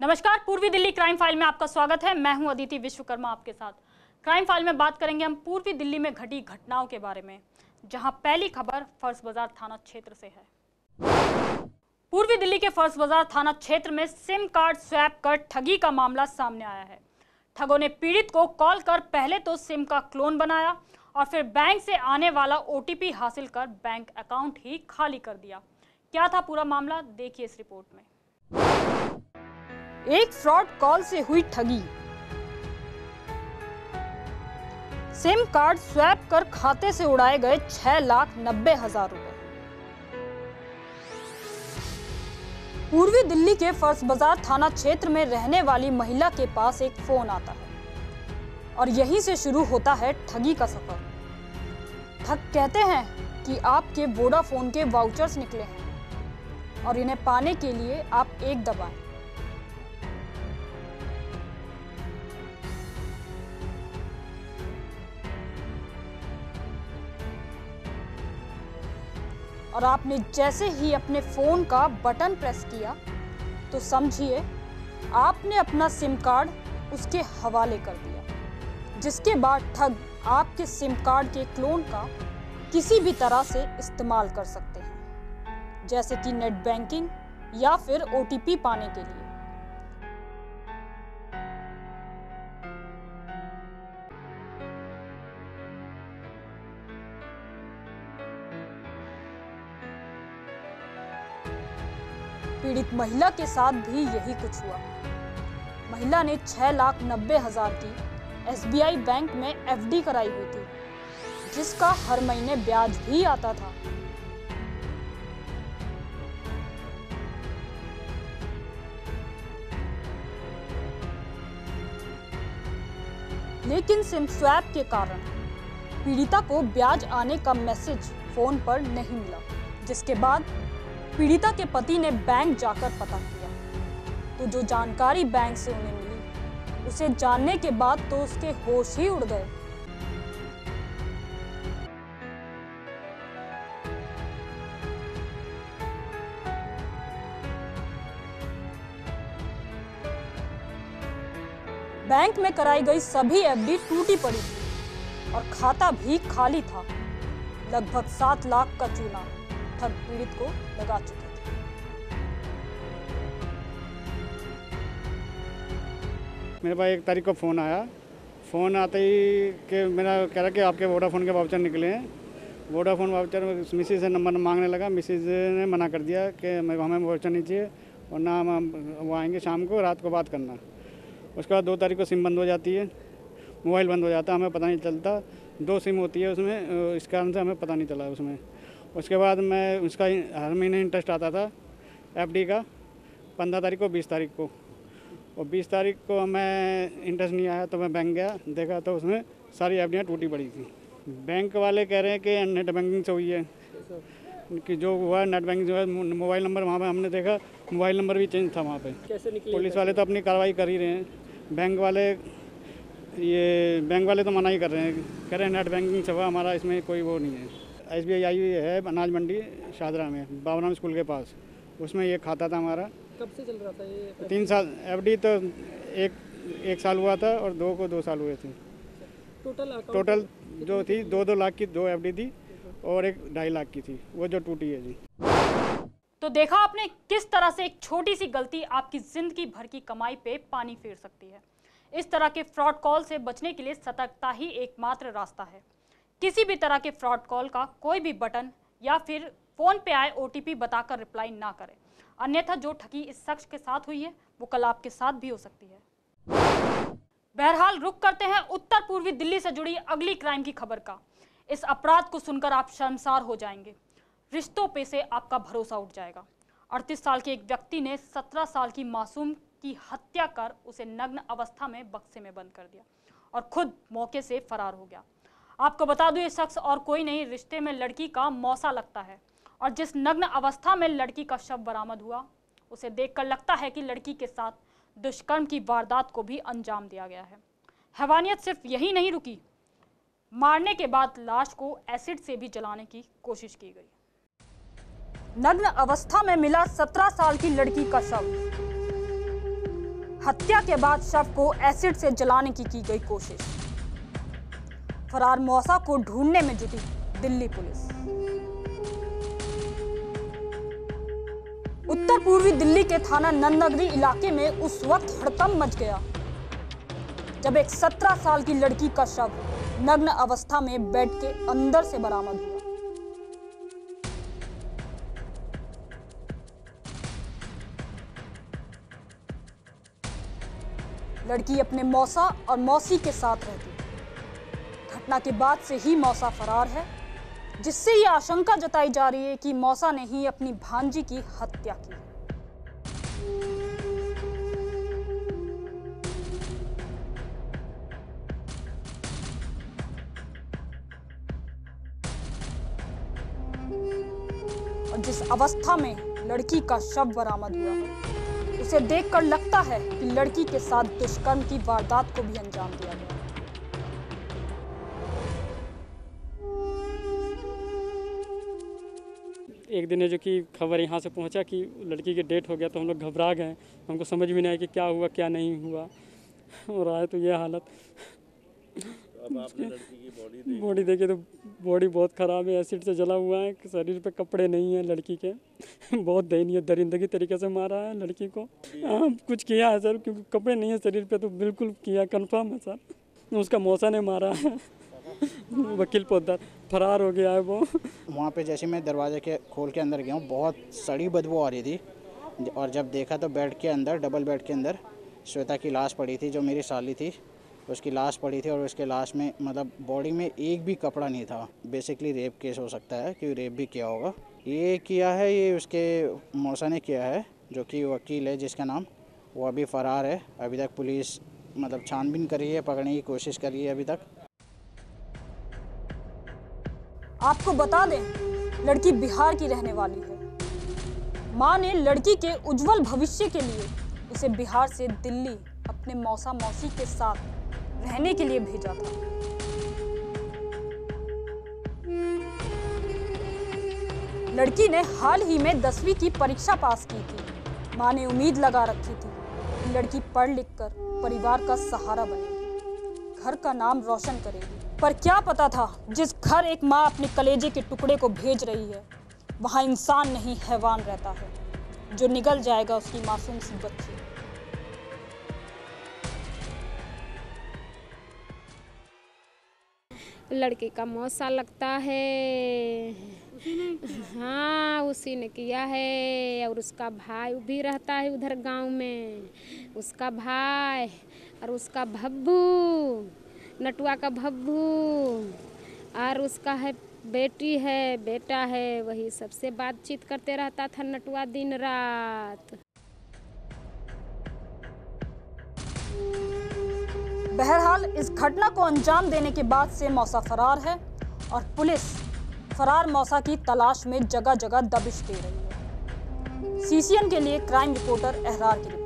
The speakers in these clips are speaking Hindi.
नमस्कार, पूर्वी दिल्ली क्राइम फाइल में आपका स्वागत है। मैं हूं अदिति विश्वकर्मा आपके साथ। क्राइम फाइल में बात करेंगे हम पूर्वी दिल्ली में घटी घटनाओं के बारे में, जहां पहली खबर फर्श बाजार थाना क्षेत्र से है। पूर्वी दिल्ली के फर्श बाजार थाना क्षेत्र में सिम कार्ड स्वैप कर ठगी का मामला सामने आया है। ठगों ने पीड़ित को कॉल कर पहले तो सिम का क्लोन बनाया और फिर बैंक से आने वाला OTP हासिल कर बैंक अकाउंट ही खाली कर दिया। क्या था पूरा मामला, देखिए इस रिपोर्ट में। एक फ्रॉड कॉल से हुई ठगी। सिम कार्ड स्वैप कर खाते से उड़ाए गए 6,90,000 रुपए। पूर्वी दिल्ली के फर्श बाजार थाना क्षेत्र में रहने वाली महिला के पास एक फोन आता है और यहीं से शुरू होता है ठगी का सफर। ठग कहते हैं कि आपके वोडाफोन के वाउचर्स निकले हैं और इन्हें पाने के लिए आप एक दबाएं। और आपने जैसे ही अपने फोन का बटन प्रेस किया तो समझिए आपने अपना सिम कार्ड उसके हवाले कर दिया, जिसके बाद ठग आपके सिम कार्ड के क्लोन का किसी भी तरह से इस्तेमाल कर सकते हैं, जैसे कि नेट बैंकिंग या फिर OTP पाने के लिए। पीड़ित महिला के साथ भी यही कुछ हुआ। महिला ने 6,90,000 की SBI बैंक में FD कराई हुई थी, जिसका हर महीने ब्याज भी आता था। लेकिन सिम स्वैप के कारण पीड़िता को ब्याज आने का मैसेज फोन पर नहीं मिला, जिसके बाद पीड़िता के पति ने बैंक जाकर पता किया तो जो जानकारी बैंक से उन्हें मिली, उसे जानने के बाद तो उसके होश ही उड़ गए। बैंक में कराई गई सभी FD टूटी पड़ी थी और खाता भी खाली था। लगभग 7 लाख का चूना ठग पीड़ित को लगा चुके थे। मेरे पास 1 तारीख को फ़ोन आया। फ़ोन आते ही कि मेरा कह रहा कि आपके वोडाफोन के वाउचर निकले हैं। वोडाफोन वाउचर मिसेज से नंबर मांगने लगा। मिसेज ने मना कर दिया कि हमें वाउचर नहीं चाहिए और ना हम वो आएंगे शाम को, रात को बात करना। उसके बाद 2 तारीख को सिम बंद हो जाती है, मोबाइल बंद हो जाता है, हमें पता नहीं चलता। 2 सिम होती है उसमें, इस कारण से हमें पता नहीं चला उसमें। उसके बाद मैं उसका हर महीने इंटरेस्ट आता था FD का 15 तारीख को, 20 तारीख को। और 20 तारीख को मैं इंटरेस्ट नहीं आया तो मैं बैंक गया, देखा तो उसमें सारी FDयाँ टूटी पड़ी थी। बैंक वाले कह रहे हैं कि नेट बैंकिंग से हुई है, कि जो हुआ नेट बैंकिंग जो है। मोबाइल नंबर वहाँ पे हमने देखा, मोबाइल नंबर भी चेंज था वहाँ पे। कैसे निकले? पुलिस वाले तो अपनी कार्रवाई कर ही रहे हैं। बैंक वाले तो मना ही कर रहे हैं, कह रहे हैं नेट बैंकिंग से हुआ, हमारा इसमें कोई वो नहीं है। SBI आई हुई है अनाज मंडी शाहदरा में, बाबराम स्कूल के पास। उसमें ये खाता था हमारा। कब से चल रहा था ये? 3 साल। FD तो एक साल हुआ था और 2 साल हुए थे। टोटल जो थी 2 लाख की 2 FD थी और 1.5 लाख की थी, वो जो टूटी है जी। तो देखा आपने किस तरह से एक छोटी सी गलती आपकी जिंदगी भर की कमाई पे पानी फेर सकती है। इस तरह के फ्रॉड कॉल से बचने के लिए सतर्कता ही एकमात्र रास्ता है। किसी भी तरह के फ्रॉड कॉल का कोई भी बटन या फिर फोन पे आए OTP बताकर रिप्लाई ना करें, अन्यथा जो ठगी इस शख्स के साथ हुई है वो कल आपके साथ भी हो सकती है। बहरहाल रुक करते हैं उत्तर पूर्वी दिल्ली से जुड़ी अगली क्राइम की खबर का। इस अपराध को सुनकर आप शर्मसार हो जाएंगे। रिश्तों पे से आपका भरोसा उठ जाएगा। 38 साल के एक व्यक्ति ने 17 साल की मासूम की हत्या कर उसे नग्न अवस्था में बक्से में बंद कर दिया और खुद मौके से फरार हो गया। आपको बता दूं, ये शख्स और कोई नहीं, रिश्ते में लड़की का मौसा लगता है और जिस नग्न अवस्था में लड़की का शव बरामद हुआ, उसे देखकर लगता है कि लड़की के साथ दुष्कर्म की वारदात को भी अंजाम दिया गया है। हैवानियत सिर्फ यही नहीं रुकी, मारने के बाद लाश को एसिड से भी जलाने की कोशिश की गई। नग्न अवस्था में मिला 17 साल की लड़की का शव। हत्या के बाद शव को एसिड से जलाने की गई कोशिश। फरार मौसा को ढूंढने में जुटी दिल्ली पुलिस। उत्तर पूर्वी दिल्ली के थाना नंदनगरी इलाके में उस वक्त हड़कंप मच गया जब एक 17 साल की लड़की का शव नग्न अवस्था में बेड के अंदर से बरामद हुआ। लड़की अपने मौसा और मौसी के साथ रहती। घटना के बाद से ही मौसा फरार है, जिससे ये आशंका जताई जा रही है कि मौसा ने ही अपनी भांजी की हत्या की। और जिस अवस्था में लड़की का शव बरामद हुआ है, उसे देखकर लगता है कि लड़की के साथ दुष्कर्म की वारदात को भी अंजाम दिया गया। एक दिन है जो कि खबर यहाँ से पहुँचा कि लड़की की डेथ हो गया, तो हम लोग घबरा गए। हमको समझ में नहीं आया कि क्या हुआ क्या नहीं हुआ, और आए तो ये हालत। अब आपने लड़की की बॉडी देखी तो बॉडी बहुत ख़राब है, एसिड से जला हुआ है, शरीर पे कपड़े नहीं हैं लड़की के। बहुत दयनीय दरिंदगी तरीके से मारा है लड़की को। हाँ, कुछ किया है सर, क्योंकि कपड़े नहीं है शरीर पे, तो बिल्कुल किया, कंफर्म है सर। उसका मौसा ने मारा है। वकील पोद्दार फरार हो गया है वो। वहाँ पे जैसे मैं दरवाजे के खोल के अंदर गया हूँ, बहुत सड़ी बदबू आ रही थी, और जब देखा तो बेड के अंदर, डबल बेड के अंदर श्वेता की लाश पड़ी थी, जो मेरी साली थी, उसकी लाश पड़ी थी। और उसके लाश में मतलब बॉडी में एक भी कपड़ा नहीं था। बेसिकली रेप केस हो सकता है, कि रेप भी किया होगा। ये किया है, ये उसके मौसा ने किया है, जो कि वकील है जिसका नाम, वो अभी फ़रार है। अभी तक पुलिस मतलब छानबीन कर रही है, पकड़ने की कोशिश कर रही है अभी तक। आपको बता दें, लड़की बिहार की रहने वाली है। मां ने लड़की के उज्जवल भविष्य के लिए उसे बिहार से दिल्ली अपने मौसा मौसी के साथ रहने के लिए भेजा था। लड़की ने हाल ही में 10वीं की परीक्षा पास की थी। मां ने उम्मीद लगा रखी थी कि लड़की पढ़ लिख कर परिवार का सहारा बनेगी, घर का नाम रोशन करेगी। पर क्या पता था, जिस घर एक माँ अपने कलेजे के टुकड़े को भेज रही है, वहाँ इंसान नहीं हैवान रहता है, जो निगल जाएगा उसकी मासूम सी बच्ची। लड़के का मौसा लगता है। हाँ, उसी ने किया है। और उसका भाई भी रहता है उधर गांव में, उसका भाई और उसका भब्बू, नटुआ का भब्बू, और उसका है बेटी है, बेटा है। वही सबसे बातचीत करते रहता था नटुआ दिन रात। बहरहाल इस घटना को अंजाम देने के बाद से मौसा फरार है और पुलिस फरार मौसा की तलाश में जगह जगह दबिश दे रही है। सीसीएन के लिए क्राइम रिपोर्टर अहरार की रिपोर्ट।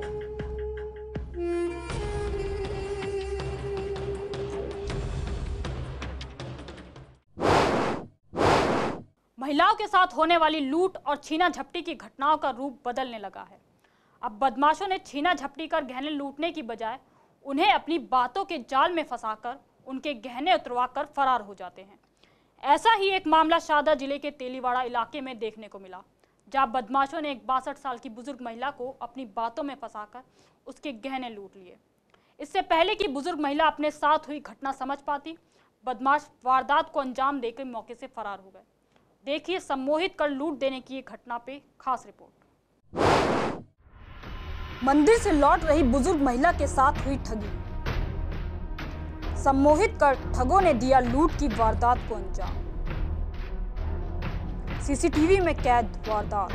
महिलाओं के साथ होने वाली लूट और छीना झपटी की घटनाओं का रूप बदलने लगा है। अब बदमाशों ने छीना झपटी कर गहने लूटने की बजाय उन्हें अपनी बातों के जाल में फंसाकर उनके गहने उतरवाकर फरार हो जाते हैं। ऐसा ही एक मामला शाहदा जिले के तेलीवाड़ा इलाके में देखने को मिला, जहां बदमाशों ने एक 62 साल की बुजुर्ग महिला को अपनी बातों में फंसाकर उसके गहने लूट लिए। इससे पहले कि बुजुर्ग महिला अपने साथ हुई घटना समझ पाती, बदमाश वारदात को अंजाम देकर मौके से फरार हो गए। देखिए सम्मोहित कर लूट देने की घटना पे खास रिपोर्ट। मंदिर से लौट रही बुजुर्ग महिला के साथ हुई ठगी। सम्मोहित कर ठगों ने दिया लूट की वारदात को अंजाम। सीसीटीवी में कैद वारदात।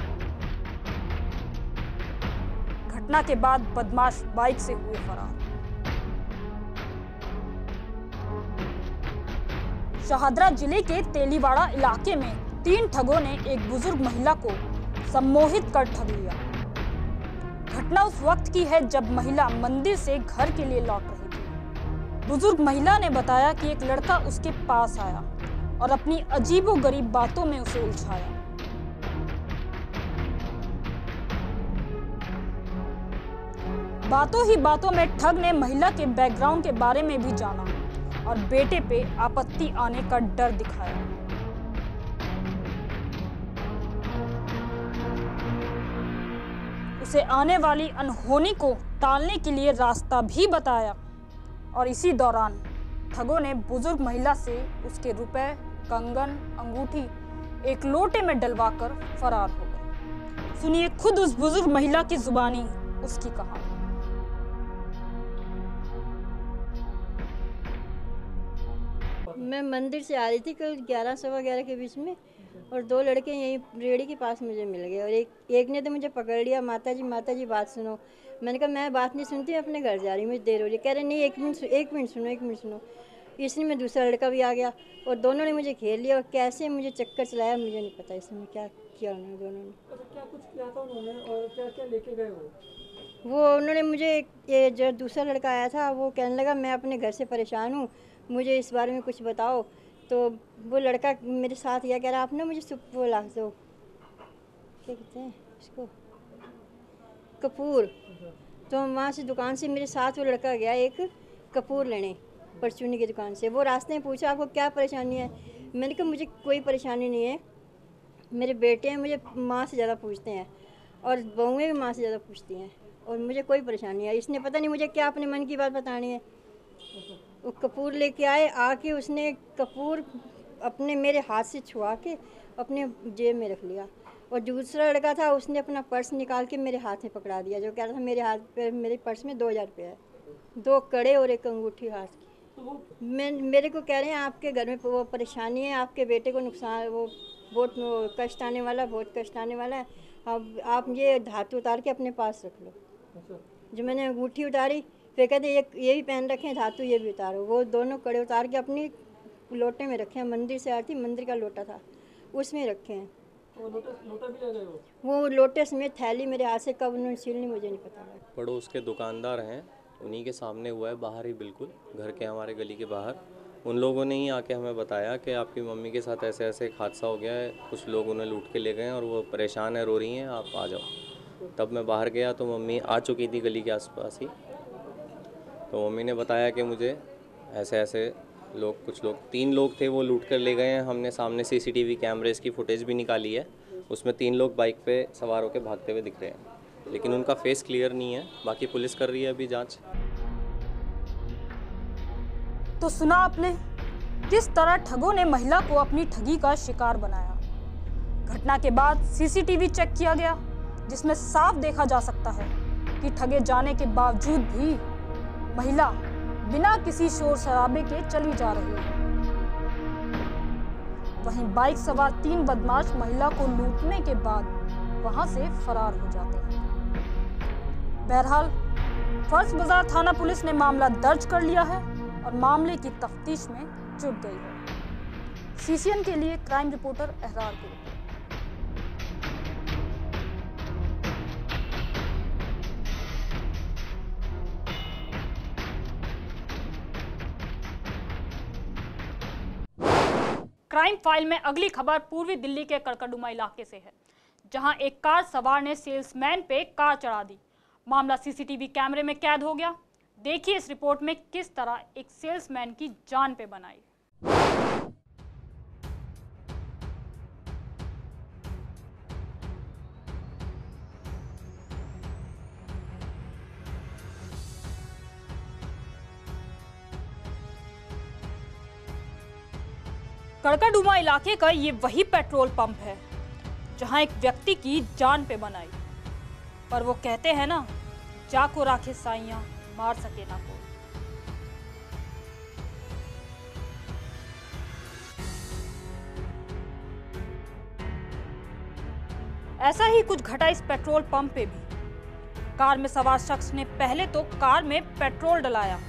घटना के बाद बदमाश बाइक से हुए फरार। शाहदरा जिले के तेलीवाड़ा इलाके में 3 ठगों ने एक बुजुर्ग महिला को सम्मोहित कर ठग लिया। घटना उस वक्त की है जब महिला मंदिर से घर के लिए लौट रही थी। बुजुर्ग महिला ने बताया कि एक लड़का उसके पास आया और अपनी अजीबोगरीब बातों में उसे उलझाया। बातों ही बातों में ठग ने महिला के बैकग्राउंड के बारे में भी जाना और बेटे पे आपत्ति आने का डर दिखाया। उसे आने वाली अनहोनी को टालने के लिए रास्ता भी बताया और इसी दौरान ठगों ने बुजुर्ग महिला से उसके रुपए, कंगन, अंगूठी एक लोटे में डलवाकर फरार हो गए। सुनिए खुद उस बुजुर्ग महिला की जुबानी उसकी कहानी। मैं मंदिर से आ रही थी कल 11 सवा 11 के बीच में और दो लड़के यहीं रेड़ी के पास मुझे मिल गए और एक ने तो मुझे पकड़ लिया, माता जी बात सुनो। मैंने कहा मैं बात नहीं सुनती, अपने घर जा रही हूँ, मुझे देर हो रही है। कह रहे नहीं एक मिनट सुनो। इसलिए में दूसरा लड़का भी आ गया और दोनों ने मुझे घेर लिया और कैसे मुझे चक्कर चलाया मुझे नहीं पता इसमें क्या किया उन्होंने दोनों ने। क्या कुछ किया था उन्होंने और क्या लेके गए वो उन्होंने मुझे ये जो दूसरा लड़का आया था वो कहने लगा मैं अपने घर से परेशान हूँ, मुझे इस बारे में कुछ बताओ। तो वो लड़का मेरे साथ यह कह रहा आप ना मुझे वो ला दो, क्या कहते हैं इसको, कपूर। तो वहाँ से दुकान से मेरे साथ वो लड़का गया एक कपूर लेने परचूनी की दुकान से। वो रास्ते में पूछा आपको क्या परेशानी है। मैंने कहा मुझे कोई परेशानी नहीं है, मेरे बेटे हैं, मुझे माँ से ज़्यादा पूछते हैं और बहुएँ भी माँ से ज़्यादा पूछती हैं और मुझे कोई परेशानी है। इसने पता नहीं मुझे क्या अपने मन की बात बतानी है। वो कपूर लेके आए, आके उसने कपूर अपने मेरे हाथ से छुआ के अपने जेब में रख लिया और दूसरा लड़का था उसने अपना पर्स निकाल के मेरे हाथ में पकड़ा दिया, जो कह रहा था मेरे हाथ पे मेरे पर्स में 2000 रुपये है, 2 कड़े और एक अंगूठी हाथ की। मेरे को कह रहे हैं आपके घर में वो परेशानी है, आपके बेटे को नुकसान वो बहुत कष्ट आने वाला है, अब आप ये धातु उतार के अपने पास रख लो। जो मैंने अंगूठी उतारी फिर कहते ये भी पहन रखे धातु, ये भी उतारो। वो दोनों कड़े उतार के अपनी लोटे में रखे हैं। मंदिर से आती मंदिर का लोटा था उसमें रखे हैं। लोटा भी ले गए वो लोटे समेत थैली मेरे हाथ से कब उन्होंने छीलनी मुझे नहीं पता। पड़ोस के दुकानदार हैं, उन्हीं के सामने हुआ है, बाहर ही बिल्कुल घर के हमारे गली के बाहर। उन लोगों ने ही आके हमें बताया कि आपकी मम्मी के साथ ऐसे ऐसे एक हादसा हो गया है, कुछ लोग उन्हें लूट के ले गए हैं और वो परेशान है, रो रही हैं, आप आ जाओ। तब मैं बाहर गया तो मम्मी आ चुकी थी गली के आसपास ही। तो मम्मी ने बताया कि मुझे ऐसे ऐसे लोग, कुछ लोग 3 लोग थे, वो लूट कर ले गए हैं। हमने सामने CCTV कैमरेज की फुटेज भी निकाली है, उसमें 3 लोग बाइक पे सवार होकर भागते हुए दिख रहे हैं, लेकिन उनका फेस क्लियर नहीं है। बाकी पुलिस कर रही है अभी जांच। तो सुना आपने किस तरह ठगों ने महिला को अपनी ठगी का शिकार बनाया। घटना के बाद CCTV चेक किया गया, जिसमें साफ देखा जा सकता है कि ठगे जाने के बावजूद भी महिला बिना किसी शोर शराबे के चली जा रही है। वहीं बाइक सवार 3 बदमाश महिला को लूटने के बाद वहां से फरार हो जाते हैं। बहरहाल फर्श बाजार थाना पुलिस ने मामला दर्ज कर लिया है और मामले की तफ्तीश में जुट गई है। CCN के लिए क्राइम रिपोर्टर अहरार की रिपोर्ट। क्राइम फाइल में अगली खबर पूर्वी दिल्ली के कड़कड़डुमा इलाके से है, जहां एक कार सवार ने सेल्समैन पे कार चढ़ा दी। मामला CCTV कैमरे में कैद हो गया। देखिए इस रिपोर्ट में किस तरह एक सेल्समैन की जान पे बनाई। कड़कड़डुमा इलाके का ये वही पेट्रोल पंप है जहां एक व्यक्ति की जान पे बनाई। पर वो कहते हैं ना, जाको राखे साइयां मार सके ना कोई। ऐसा ही कुछ घटा इस पेट्रोल पंप पे भी। कार में सवार शख्स ने पहले तो कार में पेट्रोल डलाया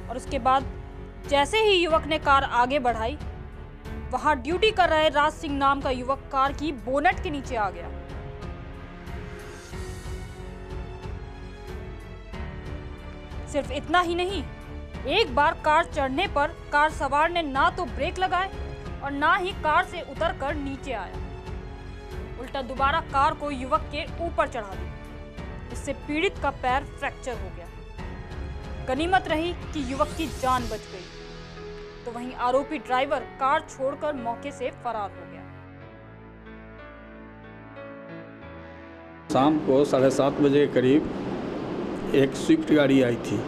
और उसके बाद जैसे ही युवक ने कार आगे बढ़ाई, वहां ड्यूटी कर रहे राज सिंह नाम का युवक कार की बोनट के नीचे आ गया। सिर्फ इतना ही नहीं, एक बार कार चढ़ने पर कार सवार ने ना तो ब्रेक लगाए और ना ही कार से उतरकर नीचे आया, उल्टा दोबारा कार को युवक के ऊपर चढ़ा दी। इस जिससे पीड़ित का पैर फ्रैक्चर हो गया। गनीमत रही कि युवक की जान बच गई, तो वहीं आरोपी ड्राइवर कार छोड़कर मौके से फरार हो गया। शाम को 7:30 बजे के करीब एक स्विफ्ट गाड़ी आई थी,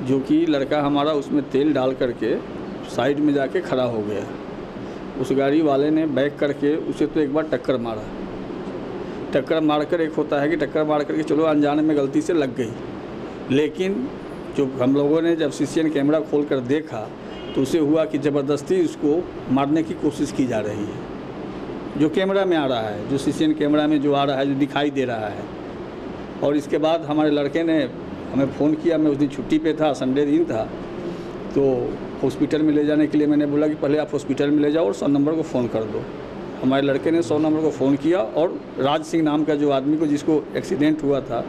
जो कि लड़का हमारा उसमें तेल डाल करके साइड में जाके खड़ा हो गया। उस गाड़ी वाले ने बैक करके उसे तो एक बार टक्कर मारा। टक्कर मारकर एक होता है कि टक्कर मार करके चलो अनजाने में गलती से लग गई, लेकिन जो हम लोगों ने जब सीसीटीवी कैमरा खोल कर देखा तो उसे हुआ कि ज़बरदस्ती उसको मारने की कोशिश की जा रही है। जो कैमरा में आ रहा है, जो सीसीटीवी कैमरा में जो आ रहा है, जो दिखाई दे रहा है। और इसके बाद हमारे लड़के ने हमें फ़ोन किया। मैं उस दिन छुट्टी पे था, संडे दिन था, तो हॉस्पिटल में ले जाने के लिए मैंने बोला कि पहले आप हॉस्पिटल में ले जाओ और 100 नंबर को फ़ोन कर दो। हमारे लड़के ने 100 नंबर को फ़ोन किया और राज सिंह नाम का जो आदमी को जिसको एक्सीडेंट हुआ था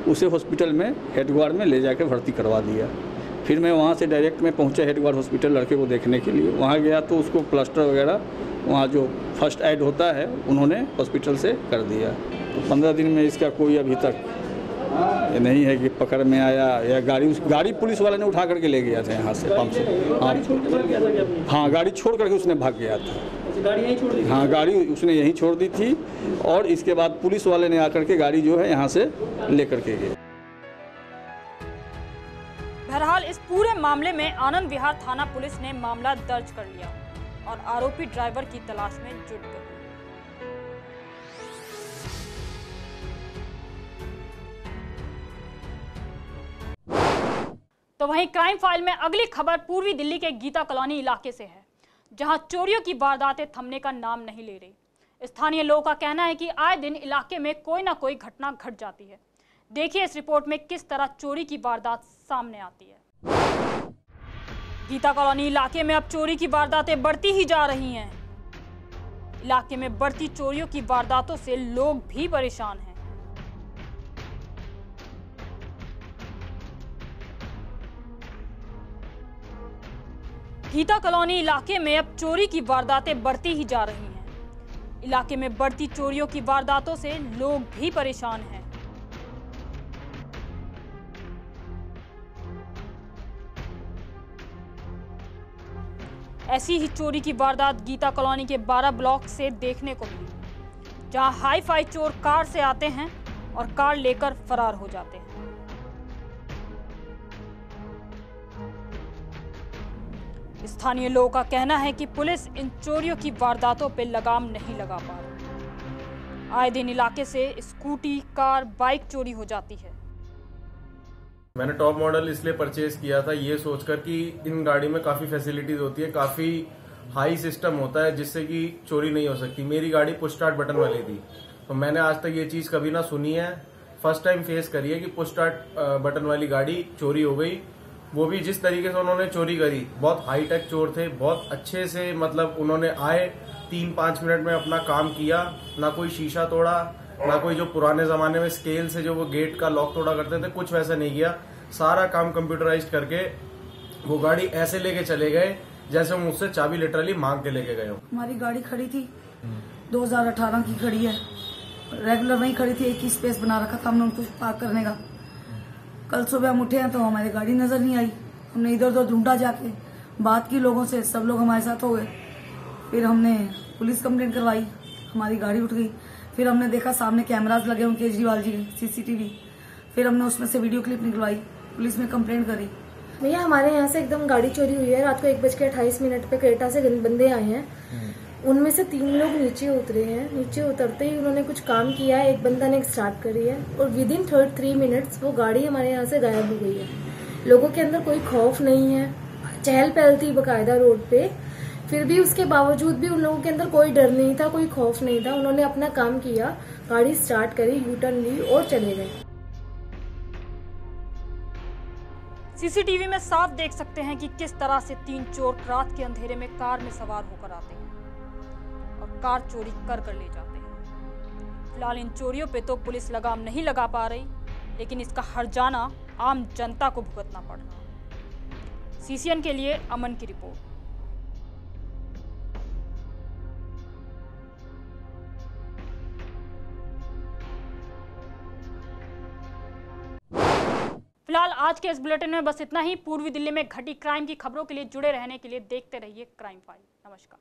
उसे हॉस्पिटल में हेडक्वार्टर में ले जाकर भर्ती करवा दिया। फिर मैं वहाँ से डायरेक्ट में पहुँचा हेडक्वार्टर हॉस्पिटल लड़के को देखने के लिए। वहाँ गया तो उसको प्लास्टर वगैरह वहाँ जो फर्स्ट एड होता है उन्होंने हॉस्पिटल से कर दिया। तो 15 दिन में इसका कोई अभी तक ये नहीं है कि पकड़ में आया या गाड़ी पुलिस वाले ने उठा करके ले गया था यहाँ से पंप से। हाँ, गाड़ी छोड़ करके उसने भाग गया था। हाँ, गाड़ी उसने यहीं छोड़ दी थी और इसके बाद पुलिस वाले ने आकर के गाड़ी जो है यहाँ से ले करके गए। बहरहाल इस पूरे मामले में आनंद विहार थाना पुलिस ने मामला दर्ज कर लिया और आरोपी ड्राइवर की तलाश में जुट गई। तो वहीं क्राइम फाइल में अगली खबर पूर्वी दिल्ली के गीता कॉलोनी इलाके से है, जहां चोरियों की वारदातें थमने का नाम नहीं ले रही। स्थानीय लोगों का कहना है कि आए दिन इलाके में कोई ना कोई घटना घट जाती है। देखिए इस रिपोर्ट में किस तरह चोरी की वारदात सामने आती है। गीता कॉलोनी इलाके में अब चोरी की वारदातें बढ़ती ही जा रही हैं। इलाके में बढ़ती चोरियों की वारदातों से लोग भी परेशान हैं। गीता कॉलोनी इलाके में अब चोरी की वारदातें बढ़ती ही जा रही हैं। इलाके में बढ़ती चोरियों की वारदातों से लोग भी परेशान हैं। ऐसी ही चोरी की वारदात गीता कॉलोनी के 12 ब्लॉक से देखने को मिली, जहां हाई फाई चोर कार से आते हैं और कार लेकर फरार हो जाते हैं। स्थानीय लोगों का कहना है कि पुलिस इन चोरियों की वारदातों पर लगाम नहीं लगा पा रही। आए दिन इलाके से स्कूटी, कार, बाइक चोरी हो जाती है। मैंने टॉप मॉडल इसलिए परचेज किया था ये सोचकर कि इन गाड़ी में काफी फैसिलिटीज होती है, काफी हाई सिस्टम होता है जिससे कि चोरी नहीं हो सकती। मेरी गाड़ी पुश स्टार्ट बटन वाली थी, तो मैंने आज तक ये चीज कभी ना सुनी है। फर्स्ट टाइम फेस करी है कि पुश स्टार्ट बटन वाली गाड़ी चोरी हो गई, वो भी जिस तरीके से उन्होंने चोरी करी। बहुत हाईटेक चोर थे, बहुत अच्छे से, मतलब उन्होंने आए 3-5 मिनट में अपना काम किया, ना कोई शीशा तोड़ा, ना कोई जो पुराने जमाने में स्केल से जो वो गेट का लॉक तोड़ा करते थे, कुछ वैसा नहीं किया। सारा काम कंप्यूटराइज्ड करके वो गाड़ी ऐसे लेके चले गए जैसे वो मुझसे चाबी लिटरली मांग के लेके गए हो। हमारी गाड़ी खड़ी थी, 2018 की खड़ी है, रेगुलर वहीं खड़ी थी, एक ही स्पेस बना रखा था हमने उनको पार्क करने का। कल सुबह हम उठे हैं तो हमारी गाड़ी नजर नहीं आई। हमने इधर उधर ढूंढा, जाके बात की लोगों से, सब लोग हमारे साथ हो गए। फिर हमने पुलिस कंप्लेंट करवाई, हमारी गाड़ी उठ गई। फिर हमने देखा सामने कैमराज लगे हुए केजरीवाल जी के सीसीटीवी, फिर हमने उसमें से वीडियो क्लिप निकलवाई, पुलिस में कंप्लेंट करी। भैया हमारे यहाँ से एकदम गाड़ी चोरी हुई है। रात को 1:28 पे क्रेटा से बंदे आए हैं, उनमें से 3 लोग नीचे उतरे हैं। नीचे उतरते ही उन्होंने कुछ काम किया है, एक बंदा ने स्टार्ट करी है और विदिन 3 मिनट्स वो गाड़ी हमारे यहाँ से गायब हो गई है। लोगों के अंदर कोई खौफ नहीं है, चहल पहल थी बकायदा रोड पे, फिर भी उसके बावजूद भी उन लोगों के अंदर कोई डर नहीं था, कोई खौफ नहीं था। उन्होंने अपना काम किया, गाड़ी स्टार्ट करी, यू टर्न ली और चले गए। सीसीटीवी में साफ देख सकते हैं कि किस तरह से 3 चोर रात के अंधेरे में कार में सवार होकर आते हैं और कार चोरी कर ले जाते हैं। फिलहाल इन चोरियों पे तो पुलिस लगाम नहीं लगा पा रही, लेकिन इसका हर्जाना आम जनता को भुगतना पड़ रहा है। सीसीएन के लिए अमन की रिपोर्ट। फिलहाल आज के इस बुलेटिन में बस इतना ही। पूर्वी दिल्ली में घटी क्राइम की खबरों के लिए जुड़े रहने के लिए देखते रहिए क्राइम फाइल। नमस्कार।